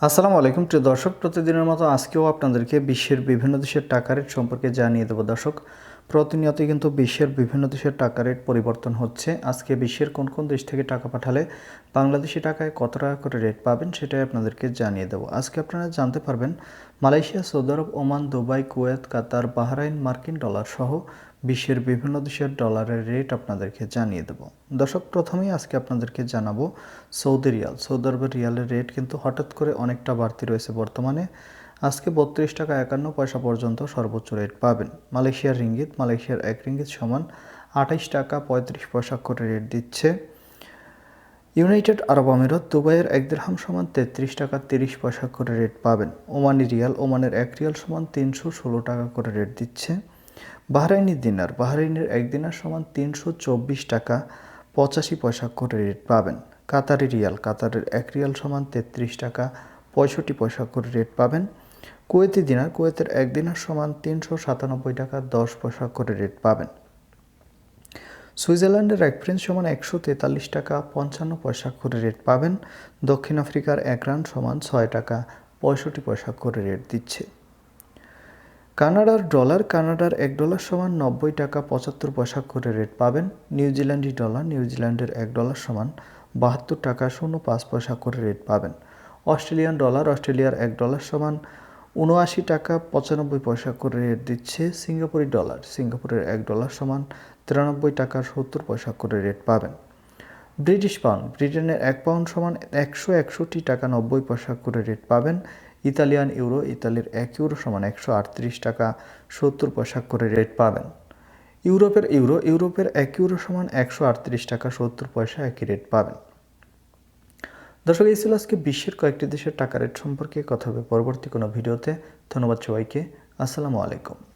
আসসালামু আলাইকুম প্রিয় দর্শক, প্রতিদিনের মতো আজকেও আপনাদেরকে বিশ্বের বিভিন্ন দেশের টাকা রেট সম্পর্কে জানিয়ে দেব। দর্শক, প্রতিনিয়তই কিন্তু বিশ্বের বিভিন্ন দেশের টাকা রেট পরিবর্তন হচ্ছে। আজকে বিশ্বের কোন কোন দেশ থেকে টাকা পাঠালে বাংলাদেশি টাকায় কত টাকা করে রেট পাবেন সেটাই আপনাদেরকে জানিয়ে দেব। আজকে আপনারা জানতে পারবেন মালয়েশিয়া, সৌদি আরব, ওমান, দুবাই, কুয়েত, কাতার, বাহরাইন, মার্কিন ডলার সহ বিশ্বের বিভিন্ন দেশের ডলারের রেট আপনাদেরকে জানিয়ে দেব। দর্শক, প্রথমেই আজকে আপনাদেরকে জানাবো সৌদি রিয়াল। সৌদি আরবের রিয়ালের রেট কিন্তু হঠাৎ করে অনেকটা বাড়তি রয়েছে বর্তমানে। আজকে 32 টাকা 51 পয়সা পর্যন্ত সর্বোচ্চ রেট পাবেন। মালয়েশিয়ার রিঙ্গিত, মালয়েশিয়ার 1 রিঙ্গিত সমান 28 টাকা 35 পয়সা করে রেট দিচ্ছে। ইউনাইটেড আরব আমিরাত, দুবাইয়ের 1 দিরহাম সমান 33 টাকা 30 পয়সা করে রেট পাবেন। ওমানি রিয়াল, ওমানের 1 রিয়াল সমান 316 টাকা করে রেট দিচ্ছে। বাহরাইনি দিনার, বাহরাইনের 1 দিনার সমান 324 টাকা 85 পয়সা করে রেট পাবেন। কাতারি রিয়াল, কাতারের 1 রিয়াল সমান 33 টাকা 65 পয়সা করে রেট পাবেন। কুয়েতি দিনার, কুয়েতের 1 দিনার সমান 397 টাকা 10 পয়সা করে রেট পাবেন। সুইজারল্যান্ডের 1 ফ্রেঞ্চ সমান 143 টাকা 55 পয়সা করে রেট পাবেন। দক্ষিণ আফ্রিকার 1 রান সমান 6 টাকা 65 পয়সা করে রেট দিচ্ছে। কানাডার ডলার, কানাডার 1 ডলার সমান 90 টাকা 75 পয়সা করে রেট পাবেন। নিউজিল্যান্ডি ডলার, নিউজিল্যান্ডের 1 ডলার সমান 72 টাকা 05 পয়সা করে রেট পাবেন। অস্ট্রেলিয়ান ডলার, অস্ট্রেলিয়ার 1 ডলার সমান 79 টাকা 95 পয়সা করে রেট দিচ্ছে। সিঙ্গাপুরি ডলার, সিঙ্গাপুরের 1 ডলার সমান 93 টাকা 70 পয়সা করে রেট পাবেন। ব্রিটিশ পাউন্ড, ব্রিটেনের 1 পাউন্ড সমান 161 টাকা 90 পয়সা করে রেট পাবেন। ইতালিয়ান ইউরো, ইতালির 1 ইউরো সমান 138 টাকা 70 পয়সা করে রেট পাবেন। ইউরোপের ইউরো, ইউরোপের 1 ইউরো সমান 138 টাকা 70 পয়সা একই রেট পাবেন। দর্শক, এই ছিল আজকে বিশ্বের কয়েকটি দেশের টাকা রেট সম্পর্কে কথা হবে পরবর্তী কোনো ভিডিওতে। ধন্যবাদ সবাইকে। আসসালামু আলাইকুম।